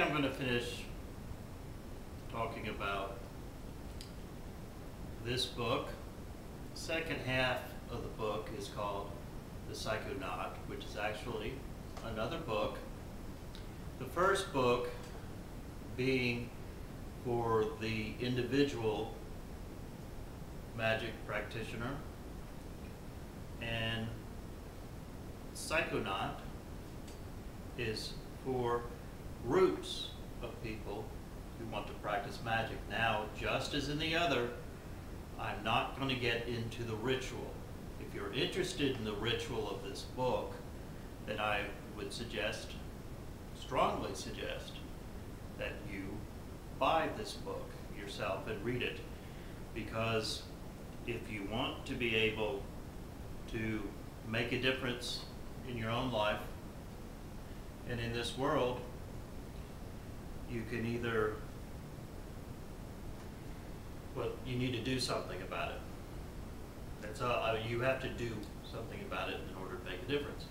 I'm going to finish talking about this book. The second half of the book is called the Psychonaut, which is actually another book. The first book being for the individual magic practitioner, and Psychonaut is for groups of people who want to practice magic. Now, just as in the other, I'm not going to get into the ritual. If you're interested in the ritual of this book, then I would suggest, strongly suggest, that you buy this book yourself and read it. Because if you want to be able to make a difference in your own life and in this world, you can either, well, you need to do something about it. That's all. You have to do something about it in order to make a difference.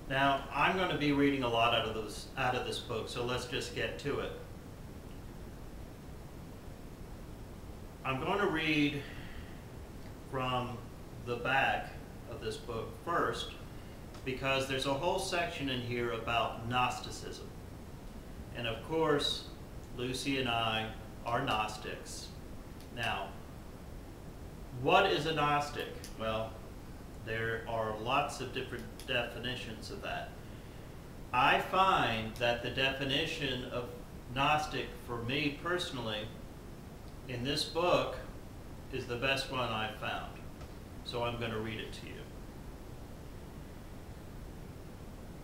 Now, I'm going to be reading a lot out of this book, so let's just get to it. I'm going to read from the back of this book first, because there's a whole section in here about Gnosticism. And of course, Lucy and I are Gnostics. Now, what is a Gnostic? Well, there are lots of different definitions of that. I find that the definition of Gnostic for me personally in this book is the best one I've found. So I'm going to read it to you.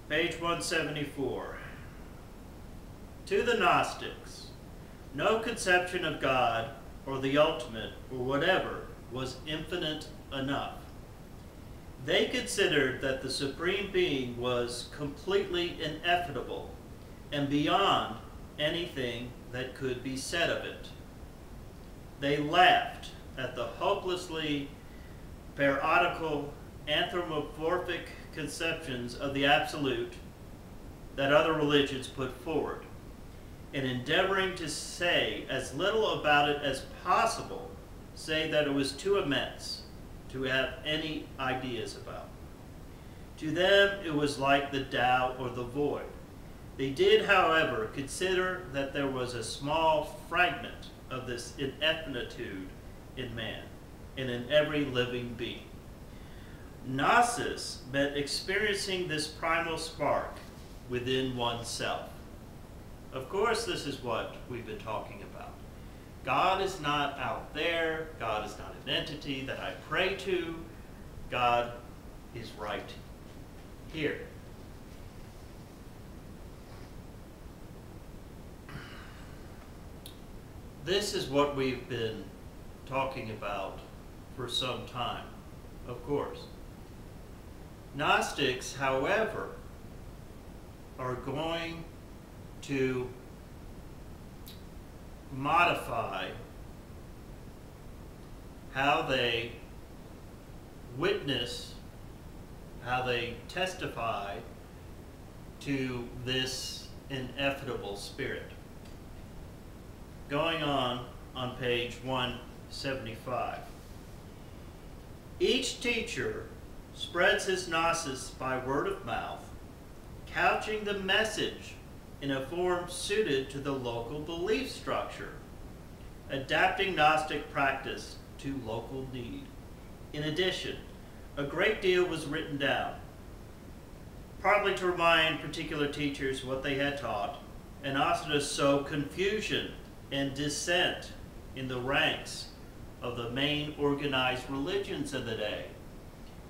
Page 174. To the Gnostics, no conception of God or the ultimate or whatever was infinite enough. They considered that the Supreme Being was completely ineffable and beyond anything that could be said of it. They laughed at the hopelessly paradoxical anthropomorphic conceptions of the Absolute that other religions put forward, and endeavoring to say as little about it as possible, say that it was too immense to have any ideas about. To them, it was like the Tao or the void. They did, however, consider that there was a small fragment of this infinitude in man and in every living being. Gnosis meant experiencing this primal spark within oneself. Of course, this is what we've been talking about. God is not out there. God is not an entity that I pray to. God is right here. This is what we've been talking about for some time, of course. Gnostics, however, are going to modify how they witness, how they testify to this ineffable spirit. Going on page 175. Each teacher spreads his gnosis by word of mouth, couching the message in a form suited to the local belief structure, adapting Gnostic practice to local need. In addition, a great deal was written down, partly to remind particular teachers what they had taught, and also to sow confusion and dissent in the ranks of the main organized religions of the day,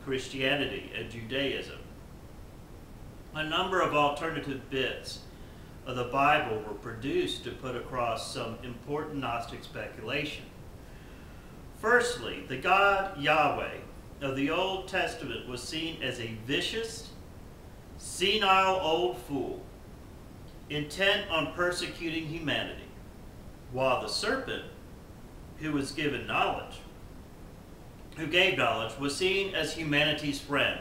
Christianity and Judaism. A number of alternative bits of the Bible were produced to put across some important Gnostic speculation. Firstly, the God Yahweh of the Old Testament was seen as a vicious, senile old fool, intent on persecuting humanity, while the serpent, who gave knowledge, was seen as humanity's friend.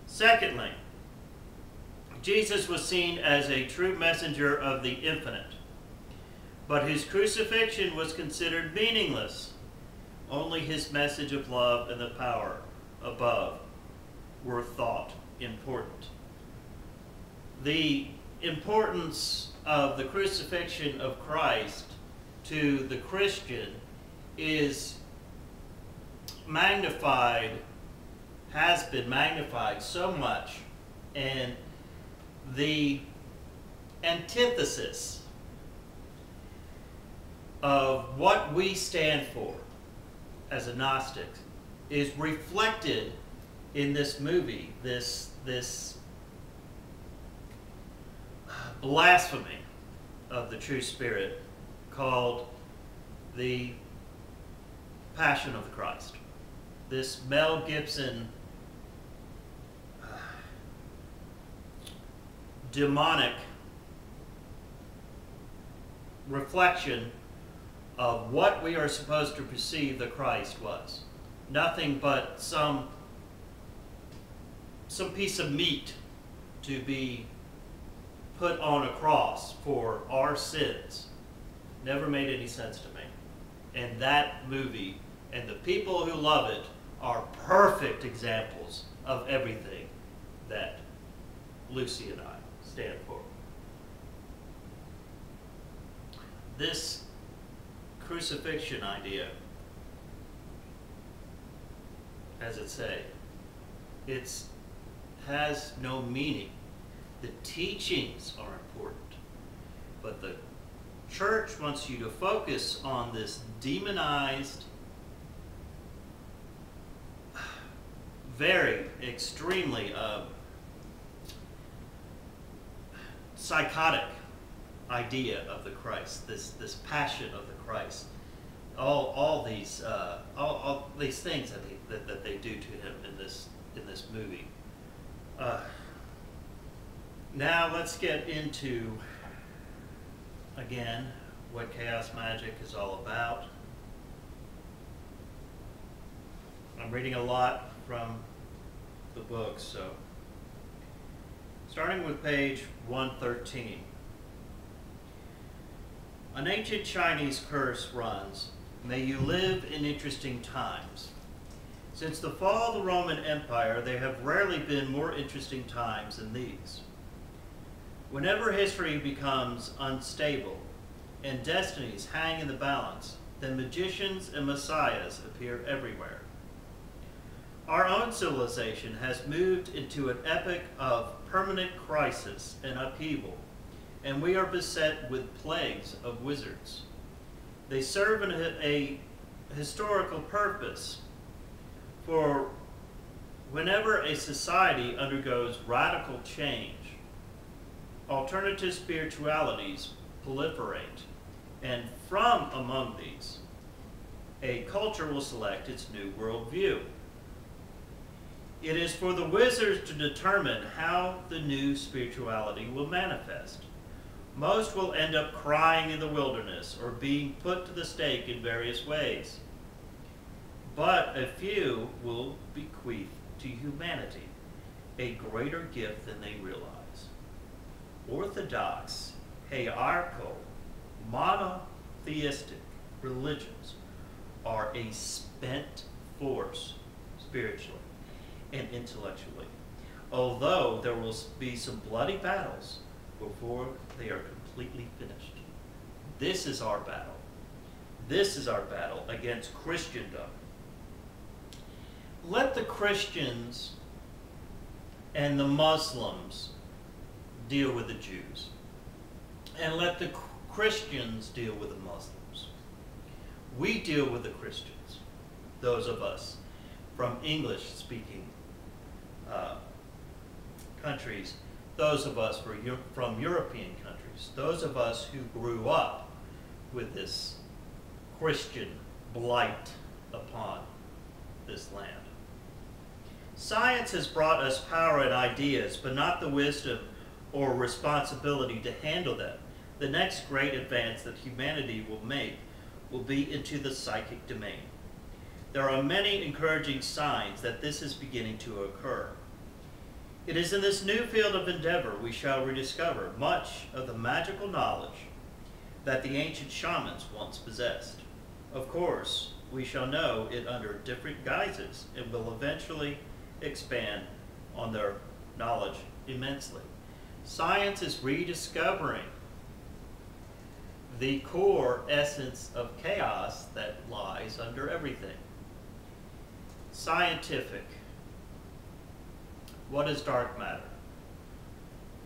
Secondly, Jesus was seen as a true messenger of the infinite, but his crucifixion was considered meaningless. Only his message of love and the power above were thought important. The importance of the crucifixion of Christ to the Christian is magnified, has been magnified so much, and the antithesis of what we stand for as a Gnostic is reflected in this movie, this blasphemy of the true spirit called the Passion of the Christ. This Mel Gibson demonic reflection of what we are supposed to perceive the Christ was. Nothing but some piece of meat to be put on a cross for our sins. Never made any sense to me. And that movie and the people who love it are perfect examples of everything that Lucy and I stand for. This crucifixion idea, as it say, it has no meaning. The teachings are important, but the church wants you to focus on this demonized, very extremely psychotic idea of the Christ, this passion of the Christ, all these things that they do to him in this movie. Now let's get into, again, what chaos magic is all about. I'm reading a lot from the book, so starting with page 113. An ancient Chinese curse runs, "May you live in interesting times." Since the fall of the Roman Empire, there have rarely been more interesting times than these. Whenever history becomes unstable and destinies hang in the balance, then magicians and messiahs appear everywhere. Our own civilization has moved into an epoch of permanent crisis and upheaval, and we are beset with plagues of wizards. They serve a historical purpose, for whenever a society undergoes radical change, alternative spiritualities proliferate, and from among these, a culture will select its new worldview. It is for the wizards to determine how the new spirituality will manifest. Most will end up crying in the wilderness or being put to the stake in various ways. But a few will bequeath to humanity a greater gift than they realize. Orthodox, hierarchical, monotheistic religions are a spent force spiritually and intellectually, although there will be some bloody battles before they are completely finished. This is our battle. This is our battle against Christendom. Let the Christians and the Muslims deal with the Jews, and let the Christians deal with the Muslims. We deal with the Christians, those of us from English-speaking countries, those of us from European countries, those of us who grew up with this Christian blight upon this land. Science has brought us power and ideas, but not the wisdom or responsibility to handle them. The next great advance that humanity will make will be into the psychic domain. There are many encouraging signs that this is beginning to occur. It is in this new field of endeavor we shall rediscover much of the magical knowledge that the ancient shamans once possessed. Of course, we shall know it under different guises and will eventually expand on their knowledge immensely. Science is rediscovering the core essence of chaos that lies under everything. Scientific. What is dark matter?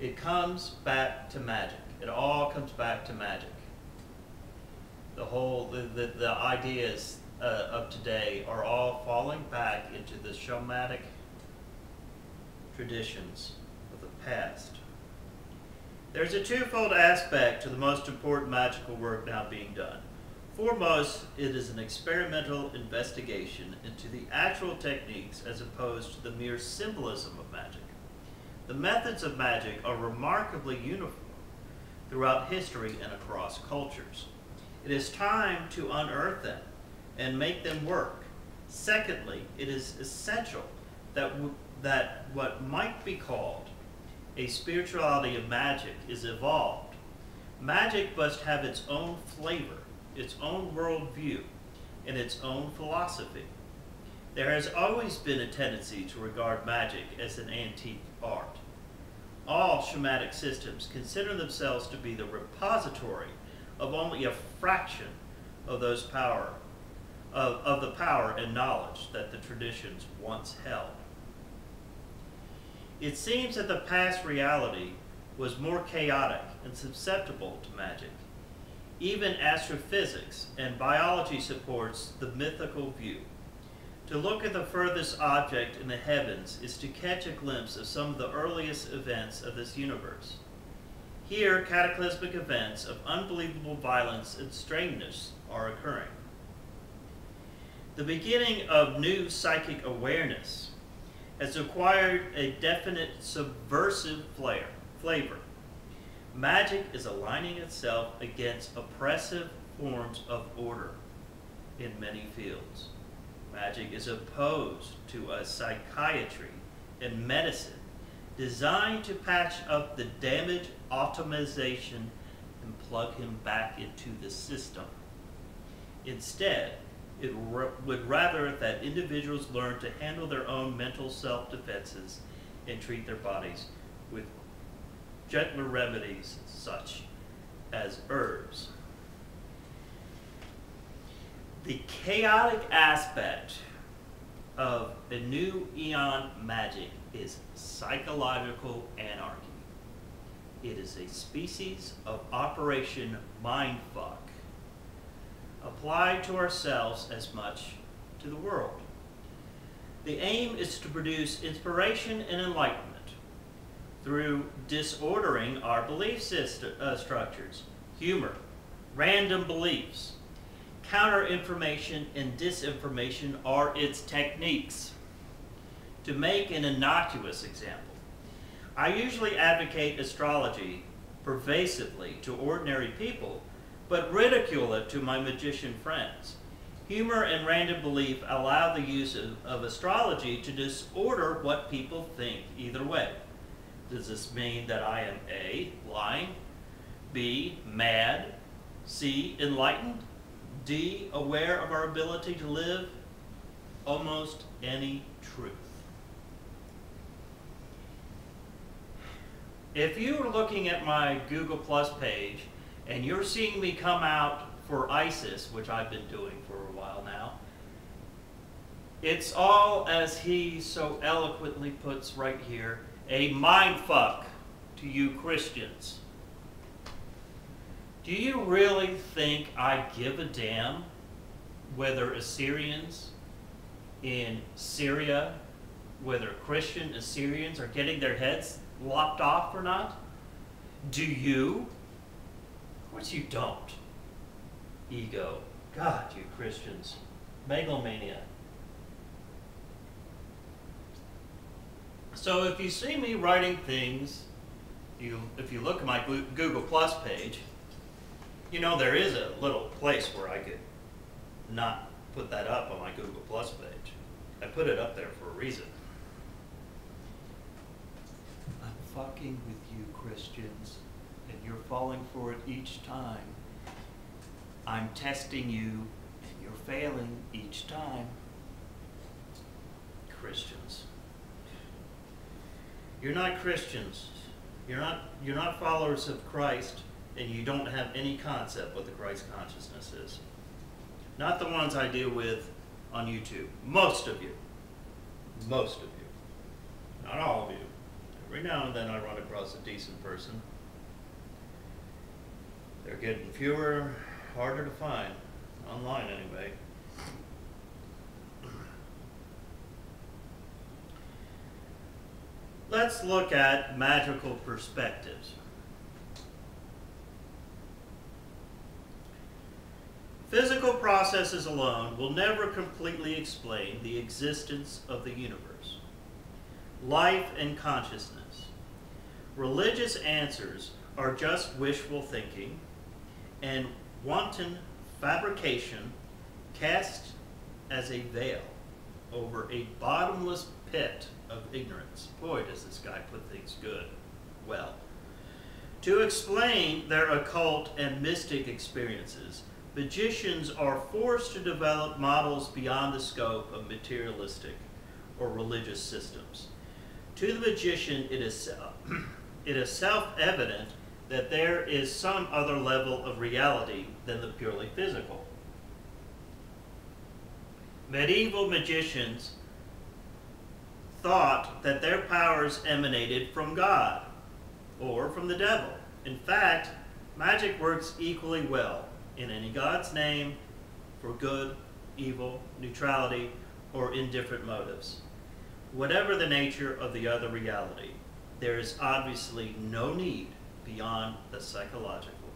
It comes back to magic. It all comes back to magic. The ideas of today are all falling back into the shamanic traditions of the past. There's a twofold aspect to the most important magical work now being done. Foremost, it is an experimental investigation into the actual techniques as opposed to the mere symbolism of magic. The methods of magic are remarkably uniform throughout history and across cultures. It is time to unearth them and make them work. Secondly, it is essential that what might be called a spirituality of magic is evolved. Magic must have its own flavor, its own worldview, and its own philosophy. There has always been a tendency to regard magic as an antique art. All shamanic systems consider themselves to be the repository of only a fraction of the power and knowledge that the traditions once held. It seems that the past reality was more chaotic and susceptible to magic. Even astrophysics and biology supports the mythical view. To look at the furthest object in the heavens is to catch a glimpse of some of the earliest events of this universe. Here, cataclysmic events of unbelievable violence and strangeness are occurring. The beginning of new psychic awareness has acquired a definite subversive flavor. Magic is aligning itself against oppressive forms of order in many fields. Magic is opposed to a psychiatry and medicine designed to patch up the damaged automation and plug him back into the system. Instead, it would rather that individuals learn to handle their own mental self-defenses and treat their bodies with gentler remedies such as herbs. The chaotic aspect of a new eon magic is psychological anarchy. It is a species of Operation Mindfuck, applied to ourselves as much to the world. The aim is to produce inspiration and enlightenment through disordering our belief structures, humor, random beliefs. Counter-information and disinformation are its techniques. To make an innocuous example, I usually advocate astrology pervasively to ordinary people, but ridicule it to my magician friends. Humor and random belief allow the use of astrology to disorder what people think either way. Does this mean that I am A, lying, B, mad, C, enlightened, D, aware of our ability to live almost any truth? If you are looking at my Google Plus page and you're seeing me come out for ISIS, which I've been doing for a while now, it's all, as he so eloquently puts right here, a mindfuck to you Christians. Do you really think I give a damn whether Assyrians in Syria, whether Christian Assyrians are getting their heads lopped off or not? Do you? Of course you don't. Ego. God, you Christians. Megalomania. So if you see me writing things, if you look at my Google Plus page, you know there is a little place where I could not put that up on my Google Plus page. I put it up there for a reason. fucking with you, Christians, and you're falling for it each time. I'm testing you, and you're failing each time. Christians. You're not Christians. You're not followers of Christ, and you don't have any concept what the Christ consciousness is. Not the ones I deal with on YouTube. Most of you. Most of you. Not all of you. Every now and then I run across a decent person. They're getting fewer, harder to find. Online anyway. Let's look at magical perspectives. Physical processes alone will never completely explain the existence of the universe, life, and consciousness. Religious answers are just wishful thinking and wanton fabrication cast as a veil over a bottomless pit of ignorance. Boy, does this guy put things good. Well, to explain their occult and mystic experiences, magicians are forced to develop models beyond the scope of materialistic or religious systems. To the magician, it is self-evident that there is some other level of reality than the purely physical. Medieval magicians thought that their powers emanated from God or from the devil. In fact, magic works equally well in any God's name for good, evil, neutrality, or indifferent motives. Whatever the nature of the other reality, there is obviously no need beyond the psychological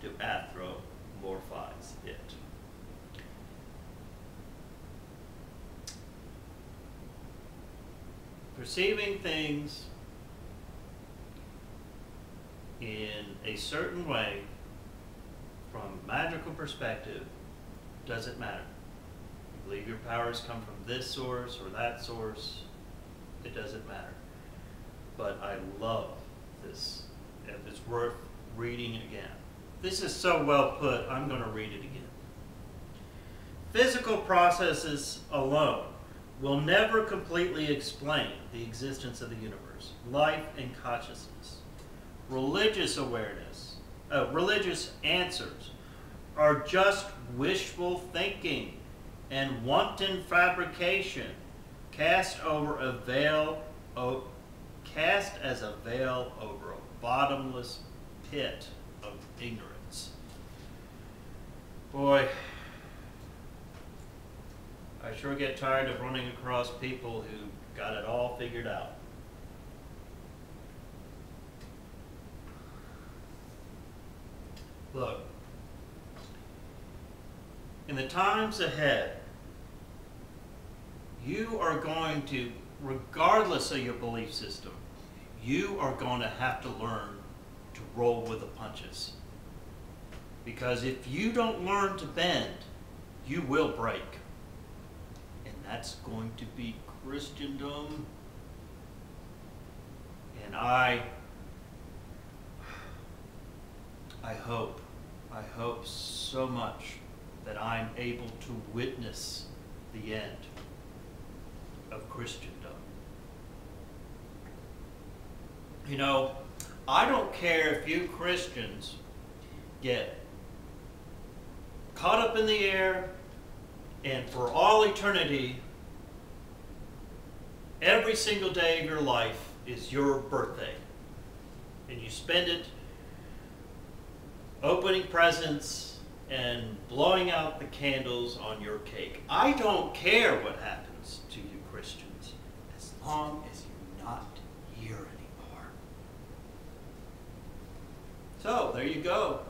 to anthropomorphize it. Perceiving things in a certain way from a magical perspective doesn't matter. You believe your powers come from this source or that source, it doesn't matter. But I love this. If it's worth reading again. This is so well put, I'm going to read it again. Physical processes alone will never completely explain the existence of the universe, life, and consciousness. Religious answers are just wishful thinking and wanton fabrication cast as a veil over a bottomless pit of ignorance. Boy, I sure get tired of running across people who got it all figured out. Look, in the times ahead, you are going to, regardless of your belief system, you are going to have to learn to roll with the punches. Because if you don't learn to bend, you will break. And that's going to be Christendom. And I hope so much that I'm able to witness the end of Christendom. You know, I don't care if you Christians get caught up in the air and for all eternity, every single day of your life is your birthday. And you spend it opening presents and blowing out the candles on your cake. I don't care what happens to you Christians, as long as you're not here anymore. So, there you go.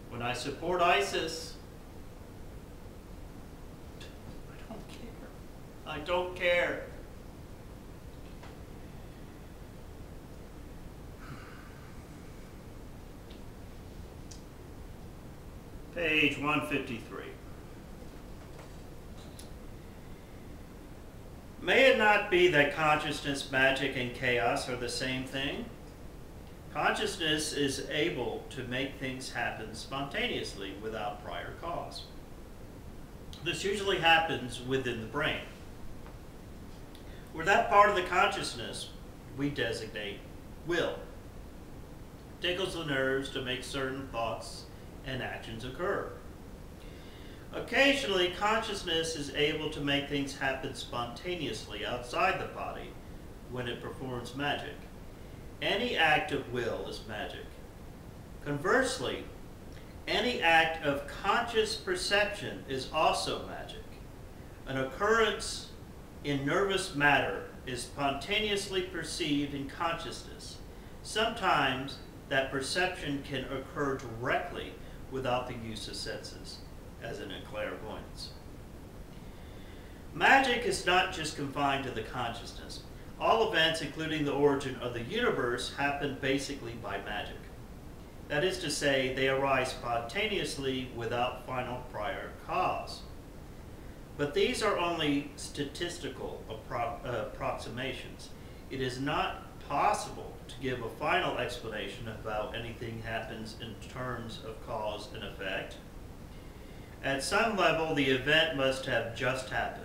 When I support ISIS, I don't care. I don't care. Page 153. May it not be that consciousness, magic, and chaos are the same thing? Consciousness is able to make things happen spontaneously without prior cause. This usually happens within the brain, where that part of the consciousness we designate will. Tickles the nerves to make certain thoughts and actions occur. Occasionally, consciousness is able to make things happen spontaneously outside the body when it performs magic. Any act of will is magic. Conversely, any act of conscious perception is also magic. An occurrence in nervous matter is spontaneously perceived in consciousness. Sometimes that perception can occur directly without the use of senses, as in a clairvoyance. Magic is not just confined to the consciousness. All events, including the origin of the universe, happen basically by magic. That is to say, they arise spontaneously without final prior cause. But these are only statistical approximations. It is not possible to give a final explanation of how anything happens in terms of cause and effect. At some level, the event must have just happened.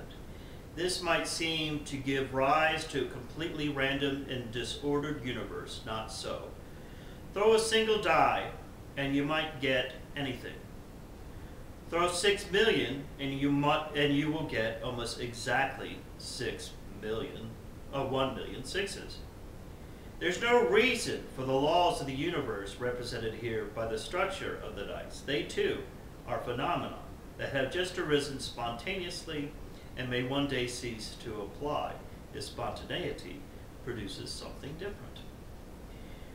This might seem to give rise to a completely random and disordered universe. Not so. Throw a single die, and you might get anything. Throw 6 million, and you will get almost exactly 1 million sixes. There's no reason for the laws of the universe represented here by the structure of the dice. They too are phenomena that have just arisen spontaneously and may one day cease to apply if spontaneity produces something different.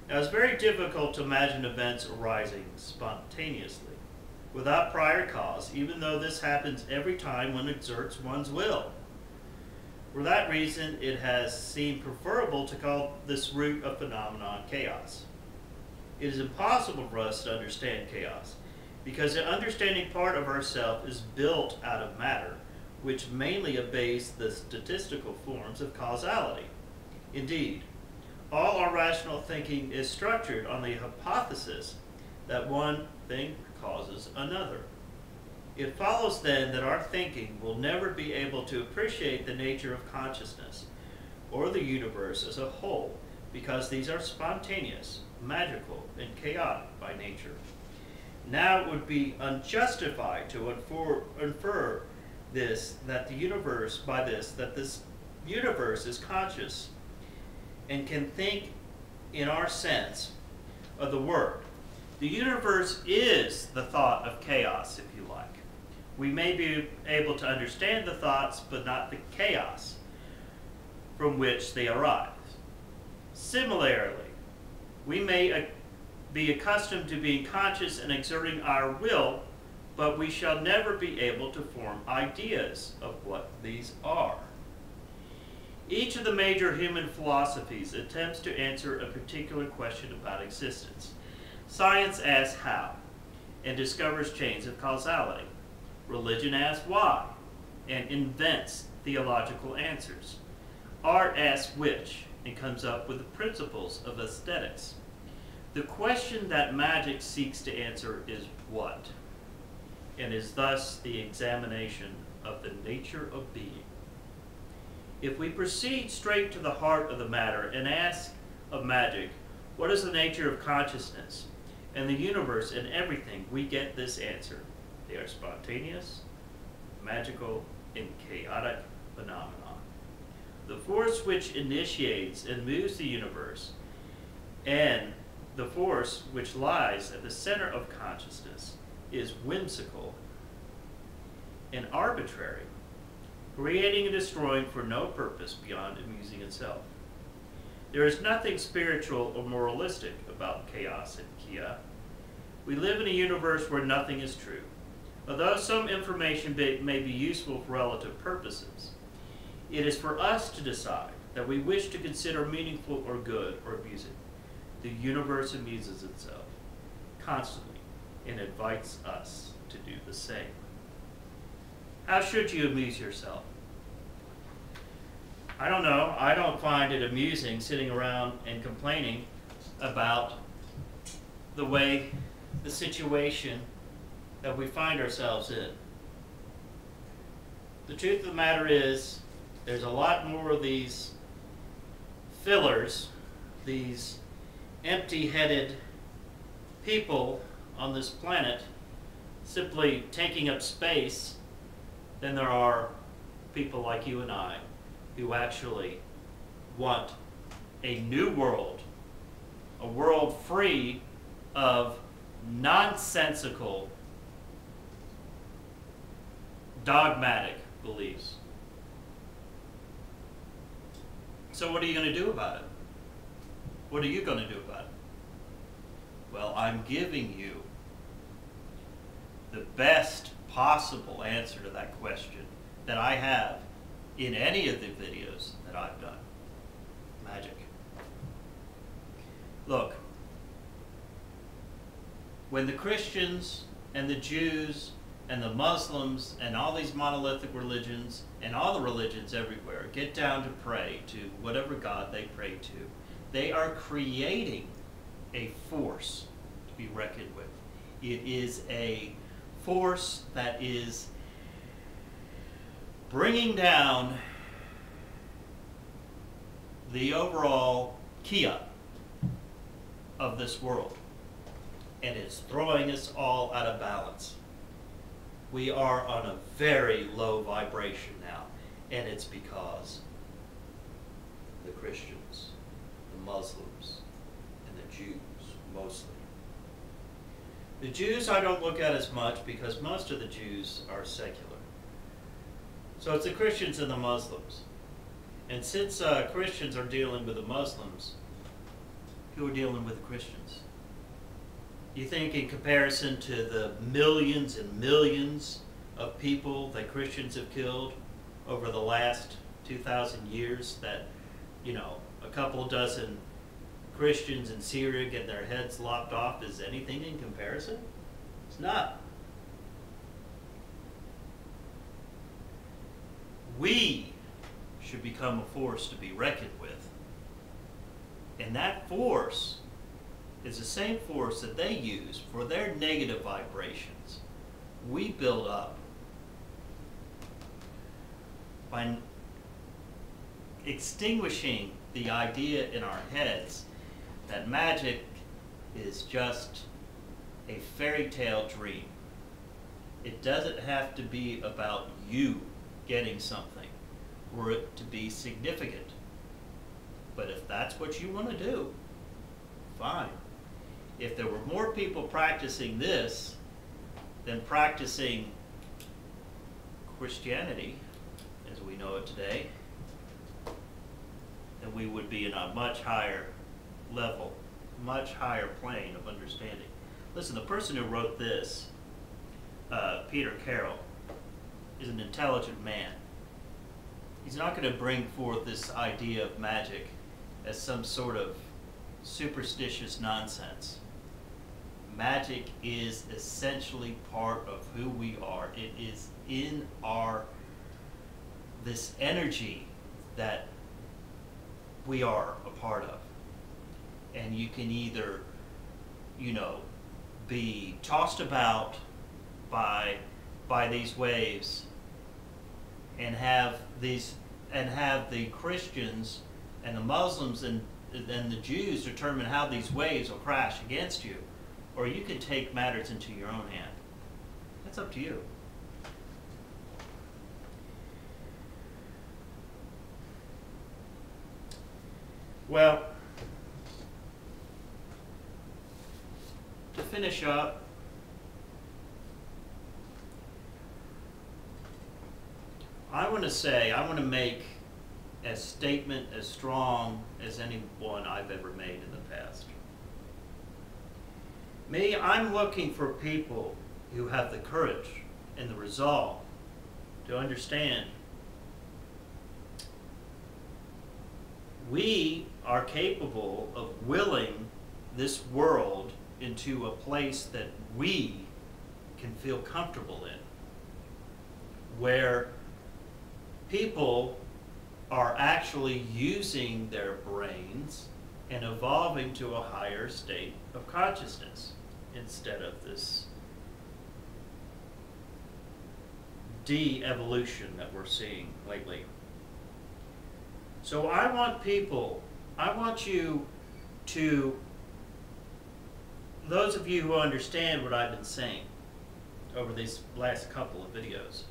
Now, it's very difficult to imagine events arising spontaneously without prior cause, even though this happens every time one exerts one's will. For that reason, it has seemed preferable to call this root of phenomenon chaos. It is impossible for us to understand chaos, because the understanding part of ourself is built out of matter, which mainly obeys the statistical forms of causality. Indeed, all our rational thinking is structured on the hypothesis that one thing causes another. It follows then that our thinking will never be able to appreciate the nature of consciousness or the universe as a whole, because these are spontaneous, magical, and chaotic by nature. Now it would be unjustified to infer this universe is conscious and can think in our sense of the word. The universe is the thought of chaos, if you like. We may be able to understand the thoughts, but not the chaos from which they arise. Similarly, we may be accustomed to being conscious and exerting our will, but we shall never be able to form ideas of what these are. Each of the major human philosophies attempts to answer a particular question about existence. Science asks how, and discovers chains of causality. Religion asks why, and invents theological answers. Art asks which, and comes up with the principles of aesthetics. The question that magic seeks to answer is what, and is thus the examination of the nature of being. If we proceed straight to the heart of the matter and ask of magic, what is the nature of consciousness and the universe and everything, we get this answer. They are spontaneous, magical, and chaotic phenomena. The force which initiates and moves the universe, and the force which lies at the center of consciousness, is whimsical and arbitrary, creating and destroying for no purpose beyond amusing itself. There is nothing spiritual or moralistic about chaos and kia. We live in a universe where nothing is true. Although some information may be useful for relative purposes, it is for us to decide that we wish to consider meaningful or good or amusing. The universe amuses itself constantly and invites us to do the same. How should you amuse yourself? I don't know, I don't find it amusing sitting around and complaining about the way, the situation that we find ourselves in. The truth of the matter is, there's a lot more of these fillers, these empty-headed people on this planet simply taking up space than there are people like you and I who actually want a new world, a world free of nonsensical, dogmatic beliefs. So what are you going to do about it? What are you going to do about it? Well, I'm giving you the best possible answer to that question that I have in any of the videos that I've done. Magic. Look, when the Christians and the Jews and the Muslims and all these monolithic religions and all the religions everywhere get down to pray to whatever God they pray to, they are creating a force to be reckoned with. It is a force that is bringing down the overall kia of this world, and it's throwing us all out of balance. We are on a very low vibration now, and it's because the Christians, the Muslims, and the Jews mostly. The Jews I don't look at as much because most of the Jews are secular. So it's the Christians and the Muslims. And since Christians are dealing with the Muslims, who are dealing with the Christians? You think in comparison to the millions and millions of people that Christians have killed over the last 2,000 years that, you know, a couple dozen Christians in Syria getting their heads lopped off is anything in comparison? It's not. We should become a force to be reckoned with. And that force is the same force that they use for their negative vibrations. We build up by extinguishing the idea in our heads that magic is just a fairy tale dream. It doesn't have to be about you getting something for it to be significant. But if that's what you want to do, fine. If there were more people practicing this than practicing Christianity, as we know it today, then we would be in a much higher level, much higher plane of understanding. Listen, the person who wrote this, Peter Carroll, is an intelligent man. He's not going to bring forth this idea of magic as some sort of superstitious nonsense. Magic is essentially part of who we are. It is in this energy that we are a part of. And you can either, you know, be tossed about by these waves and have the Christians and the Muslims and the Jews determine how these waves will crash against you, or you can take matters into your own hand. That's up to you. Well, to finish up, I want to make a statement as strong as any one I've ever made in the past. Me, I'm looking for people who have the courage and the resolve to understand we are capable of willing this world into a place that we can feel comfortable in, where people are actually using their brains and evolving to a higher state of consciousness instead of this de-evolution that we're seeing lately. So I want you to, those of you who understand what I've been saying over these last couple of videos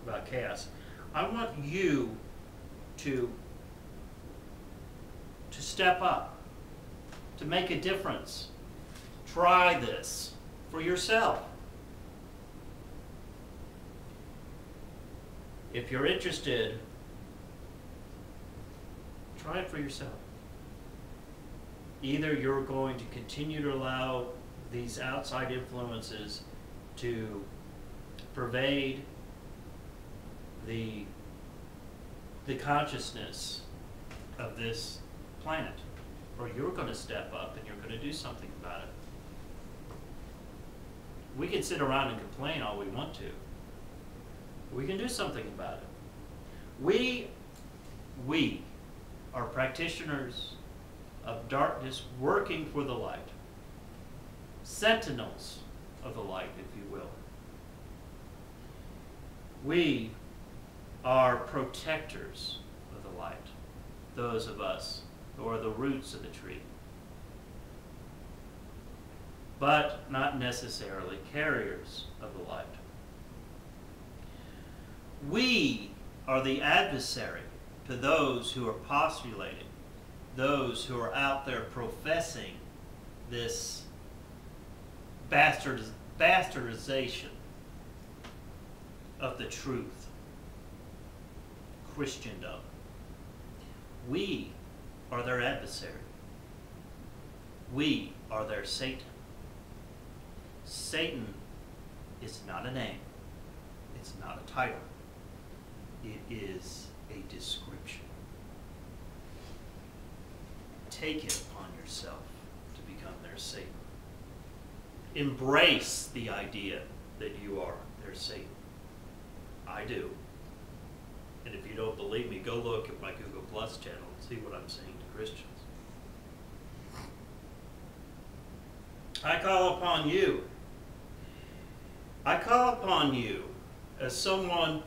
about chaos, I want you to step up, to make a difference. Try this for yourself. If you're interested, try it for yourself. Either you're going to continue to allow these outside influences to pervade the consciousness of this planet, or you're going to step up and you're going to do something about it. We can sit around and complain all we want to. We can do something about it. We are practitioners of darkness working for the light. Sentinels of the light, if you will. We are protectors of the light. Those of us who are the roots of the tree. But not necessarily carriers of the light. We are the adversary to those who are postulating, those who are out there professing this bastardization of the truth, Christendom. We are their adversary. We are their Satan. Satan is not a name. It's not a title. It is a description. Take it upon yourself to become their Satan. Embrace the idea that you are their Satan. I do. And if you don't believe me, go look at my Google Plus channel and see what I'm saying to Christians. I call upon you. I call upon you as someone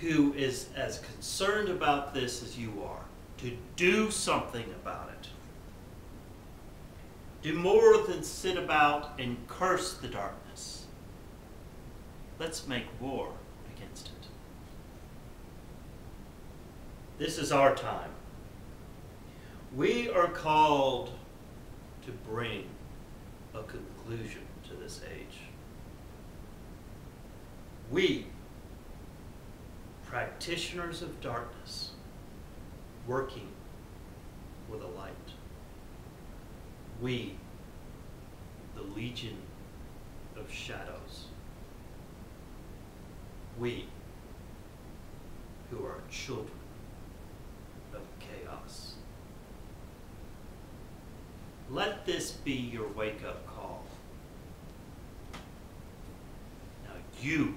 who is as concerned about this as you are, to do something about it. Do more than sit about and curse the darkness. Let's make war against it. This is our time. We are called to bring a conclusion to this age. We, practitioners of darkness, working with a light. We, the legion of shadows. We, who are children of chaos. Let this be your wake-up call. Now you